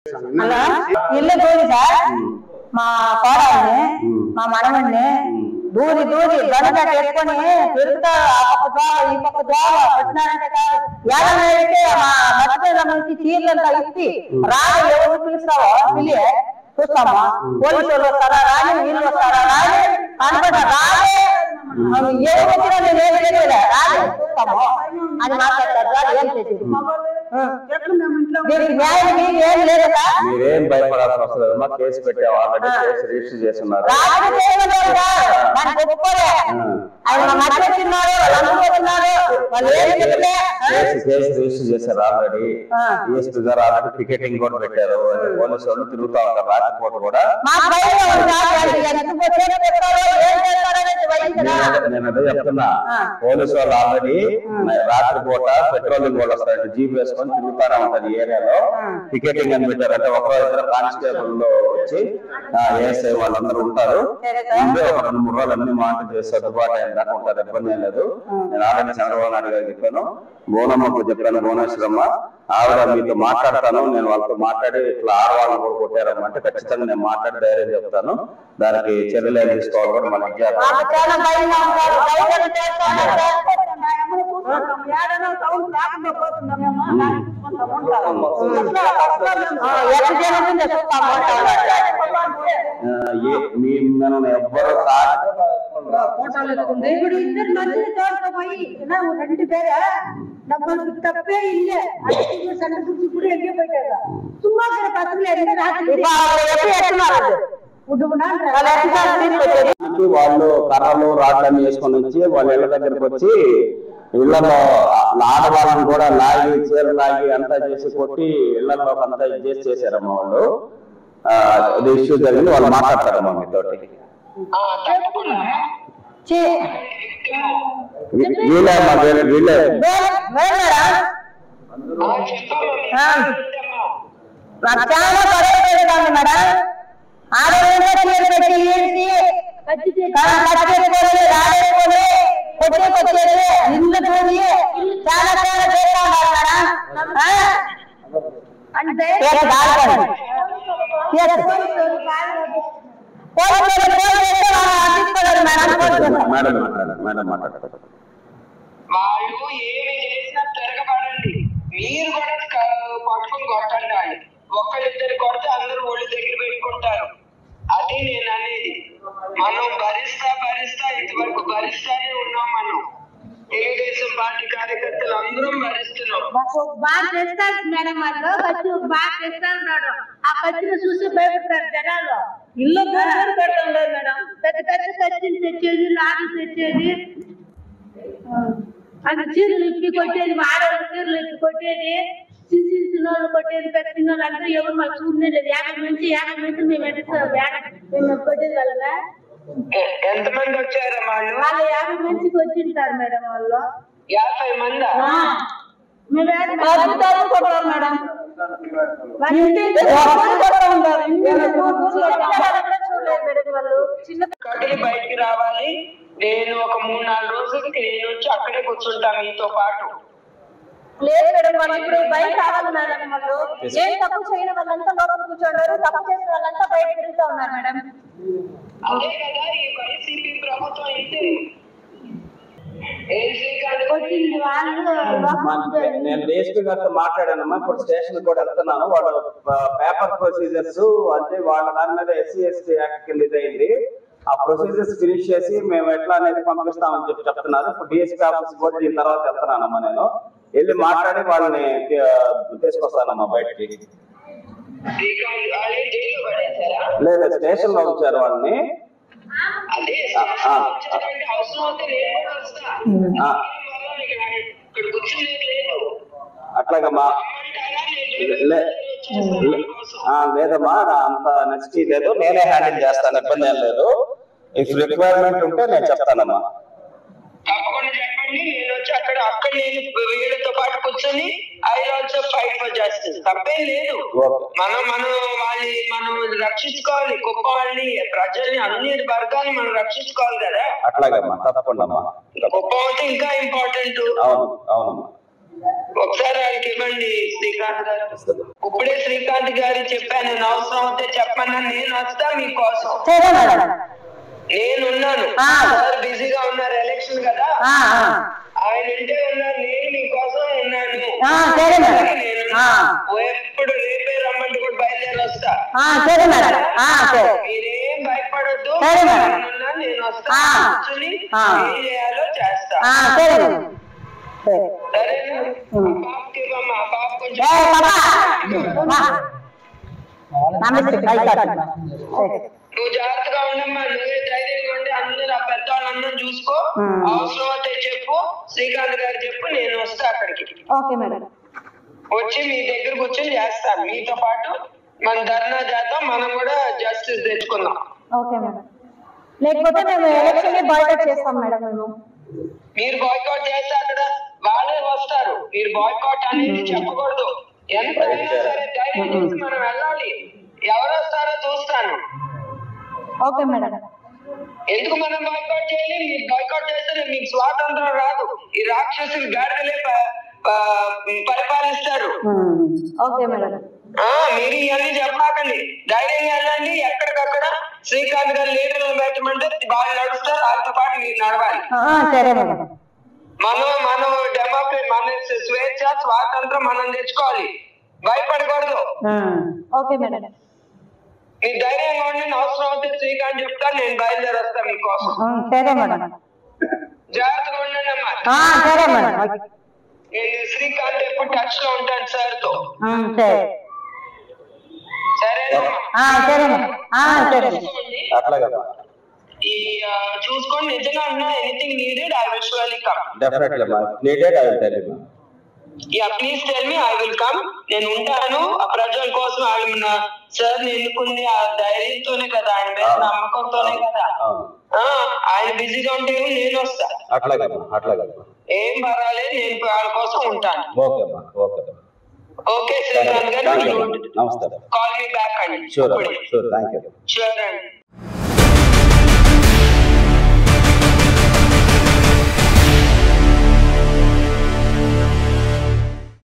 అలా ఇల్లు దూరి సార్ మా కోడల్ని మా మనవడిని దూరి గనుక వేసుకొని తిరుగుతారు. ఆ పక్క ద్వారా ఈ పక్క ద్వారా వచ్చినారంటే కాదు ఏడైతే మా మధ్య నుంచి చీరలంతా ఇచ్చి రాని ఎవరు పిలుస్తావో పిలి చూస్తామా పోలీసు వాళ్ళు వస్తారా రాని వీళ్ళు వస్తారా రాని అనుకుంటా రాని ఎవరు వచ్చినా నేను ఏం తెలియలే రాని చూస్తాము అని మాట్లాడతారు. ఏం చేసేది న్యాయం ఏం లేదు మీరేం భయపడాల్సిన అవసరం లేదు. కేసు పెట్టాము, ఆల్రెడీ కేసు రిజిస్టర్ చేస్తున్నారు. కేసు రిజిస్టర్ చేశారు ఆల్రెడీ. డిఎస్పీ గారు ఆల్రెడీ టికెటింగ్ కూడా పెట్టారు. పోలీసు వాళ్ళు తిరుగుతా ఉంటారు రాత్రిపూట కూడా. నేను అదే చెప్తున్నా, పోలీసు వాళ్ళు ఆల్రెడీ రాత్రిపూట పెట్రోలింగ్ కూడా వస్తారు, జీప్ వేసుకొని తిరుగుతానే ఉంటారు ఈ ఏరియాలో. టికెటింగ్ అని పెట్టారు అంటే ఒకరో ఇద్దరు కానిస్టేబుల్ లో వచ్చి ఏఎస్ఐ వాళ్ళందరూ ఉంటారు. ముందే ఒక 2-3 రోజులు అన్ని మానిటర్ చేసి సర్దుబాటు అయిన దాకా ఉంటారు, ఇబ్బంది ఏం లేదు. నేను ఆల్రెడీ చంద్రబాబు నాయుడు గారికి చెప్పాను, భువనమ్మకు చెప్పాను, భువనేశ్వరమ్మ ఆవిడ మీతో మాట్లాడతాను, నేను వాళ్ళతో మాట్లాడి ఇట్లా ఆడవాళ్ళని కూడా కొట్టారమ్మంటే ఖచ్చితంగా నేను మాట్లాడి ధైర్యం చెప్తాను. దానికి చర్యలు ఏం తీసుకోవాలి కూడా మన మనం ఎవ్వరు ఇప్పుడు ఇద్దరు మంచి తోటతో పోయి రెండు పేరే డబ్బులు తప్పే ఇల్లే సెంటర్ గురించి కూడా వెళ్ళిపోయారు. సుమారు పత్రులు వాళ్ళు కర్రలు రాడ్లన్నీ వేసుకొని వచ్చి వాళ్ళ ఇళ్ల దగ్గరకు వచ్చి ఇళ్లలో ఆడవాళ్ళని కూడా లాగి చీర లాగి అంతా చేసి కొట్టి ఇళ్లలో అంతా చేసి చేశారమ్మా వాళ్ళు. అది ఇష్యూ జరిగింది, వాళ్ళు మాట్లాడతారమ్మా మీతోటి. వీళ్ళే మేడం వాళ్ళు ఏమి చేసినా తిరగబడండి, మీరు కూడా పట్టుకుని కొట్టండి. వాళ్ళు ఒక్కళ్ళిద్దరు కొడితే అందరూ ఒళ్ళు దగ్గర పెట్టుకుంటారు. అది నేను అనేది. మనం భరిస్తా ఇంతవరకు భరిస్తానే ఉన్నాం. మనం తెలుగుదేశం పార్టీ కార్యకర్తలు అందరం భరిస్తున్నాం. బాగా తెస్తారు మేడం, వాళ్ళు ఖర్చు బాగా తెస్తా ఉన్నాడు. ఆ ఖర్చును చూసి భయపడతారు జనాలు. ఇల్లు పెడుతుంటారు మేడం, పెద్ద ఖర్చులు తెచ్చేది, లారీలు తెచ్చేది, అది చీరలు ఇప్పి కొట్టేది, ఆడవాళ్ళు చీరలు ఇప్పి కొట్టేది, చిన్నోళ్ళు కొట్టేది, పెద్ద చిన్నోళ్ళు అందరూ ఎవరు మాకు చూడలేదు. 50 నుంచి మేము కొట్టేది వాళ్ళ. ఎంతమంది వచ్చారా వాళ్ళు? 50 మందికి వచ్చింటారు మేడం. వాళ్ళు 50 మంది. కట్టెలు బయటికి రావాలి. నేను ఒక 3-4 రోజులకి నేను వచ్చి అక్కడే కూర్చుంటాను మీతో పాటు. లేదు మేడం, వాళ్ళు ఇప్పుడు బయట రావాలి మేడం. వాళ్ళు ఏం తప్పు చేయని వాళ్ళంతా లోపల కూర్చోండారు, తప్పు చేసిన వాళ్ళంతా బయట తిరుగుతూ ఉన్నారు మేడం. అదే కదా ఈ వైసీపీ ప్రభుత్వం అయితే. నేను డిఎస్పీ గారితో మాట్లాడానమ్మా, ఇప్పుడు స్టేషన్ కూడా వెళ్తున్నాను. వాళ్ళ పేపర్ ప్రొసీజర్స్ అంటే వాళ్ళ దాని మీద SC ST యాక్ట్ కింద ఇదైంది. ఆ ప్రొసీజర్స్ ఫినిష్ చేసి మేము ఎట్లా అనేది పంపిస్తామని చెప్తున్నారు. ఇప్పుడు డిఎస్పీ ఆఫీస్ కూడా దీని తర్వాత వెళ్తున్నానమ్మా. నేను వెళ్ళి మాట్లాడి వాళ్ళని తీసుకొస్తానమ్మా బయటికి. లేదు, స్టేషన్ లో ఉంచారు వాళ్ళని. అట్లాగమ్మా, లేదమ్మా అంత నెక్స్ట్ లేదు, నేనే హ్యాండిల్ చేస్తాను, ఇబ్బంది ఏం లేదు. ఇఫ్ రిక్వైర్మెంట్ ఉంటే నేను చెప్తానమ్మా. తప్పకుండా చెప్పండి, నేను వచ్చి అక్కడ నేను వీళ్ళతో పాటు కూర్చొని I also fight for justice. తప్పేం లేదు. మనం రక్షించుకోవాలి, గొప్ప వాళ్ళని, ప్రజల్ని, అన్ని వర్గాన్ని మనం రక్షించుకోవాలి కదా. అట్లాగమ్మా, తప్పకుండా. గొప్ప అంటే ఇంకా ఇంపార్టెంట్. అవునమ్మా. ఒకసారి వాళ్ళకి ఇవ్వండి శ్రీకాంత్ గారు. ఇప్పుడే శ్రీకాంత్ గారు చెప్పాను, నేను అవసరం అయితే చెప్పన్నా, నేను వస్తా మీకోసం. నేనున్నాను. సార్ బిజీగా ఉన్నారు, ఎలక్షన్ కదా, ఆయన ఇంటే ఉన్నారు, నేను మీకోసం ఉన్నాను. ఎప్పుడు రేపే రమ్మంటే కూడా బయలుదేరి వస్తా. మీరేం భయపడొద్దు, నేను వస్తా, కూర్చుని ఏం చేయాలో చేస్తా. సరేనా? బాబుకి ఇవ్వమ్మా, బాబు కొంచెం నువ్వు జాగ్రత్తగా ఉండమ్మా, నువ్వే ధైర్యంగా ఉండి అందరూ ఆ పెద్దవాళ్ళందరూ చూసుకో. అవసరం అయితే చెప్పు, శ్రీకాంత్ గారు చెప్పు, నేను వస్తా అక్కడికి. వచ్చి మీ దగ్గర కూర్చొని చేస్తాను, మీతో పాటు మనం ధర్నా చేద్దాం, మనం కూడా జస్టిస్ తెచ్చుకుందాం. లేకపోతే మేము ఎలక్షన్ బాయ్కాట్ చేస్తాం మేడం. మీరు బాయ్కాట్ చేస్తే అక్కడ వాళ్ళే వస్తారు, మీరు బాయ్కాట్ అనేది చెప్పకూడదు. ఎంతైనా సరే ధైర్యం చేసి మనం వెళ్ళాలి, ఎవరు వస్తారో చూస్తాను. Okay madam. ఎందుకు మనం బాయ్కాట్ చేయాలి? మీరు బాయ్కాట్ చేస్తే మీకు స్వాతంత్రం రాదు, ఈ రాక్షసులు గాడిదలే పరిపాలిస్తారు. Okay madam. మీరు ఇవన్నీ చెప్పకండి, ధైర్యంగా వెళ్ళండి. ఎక్కడికక్కడ శ్రీకాంత్ గారు లీడర్లు పెట్టమంటే వాళ్ళు నడుస్తారు, వాళ్ళతో పాటు మీరు నడవాలి. మనం డెమోక్రసీ, మన స్వేచ్ఛ స్వాతంత్రం మనం తెచ్చుకోవాలి, భయపడకూడదు. Okay madam. మీరు ధైర్యంగా ఉండి, అవసరం అయితే శ్రీకాంత్ చెప్తాను, నేను బయలుదేరి వస్తాను మీకోసం. జాగ్రత్తగా ఉండండి అమ్మా. నేను శ్రీకాంత్ ఎప్పుడు టచ్ లో ఉంటాను సార్ తో. ఈ చూసుకోండి, నిజంగా ఉన్నా anything needed I will surely come. Definitely మా needed I will tell you. Yeah please tell me, I will come. నేను ఉంటాను. ఆ ప్రజల కోసం ఆయన సార్ ఎన్నుకుంది ఆ ధైర్యంతోనే కదా, ఆయన మీద నమ్మకంతోనే కదా. ఆయన బిజీగా ఉంటే నేను వస్తా. ఏం పర్వాలేదు, నేను వాళ్ళ కోసం ఉంటాను. ఓకే శ్రీకాంత్ గారు, నమస్తే. కాల్ మీ బ్యాక్ అండి. Sure thank you. షూర్ అండి.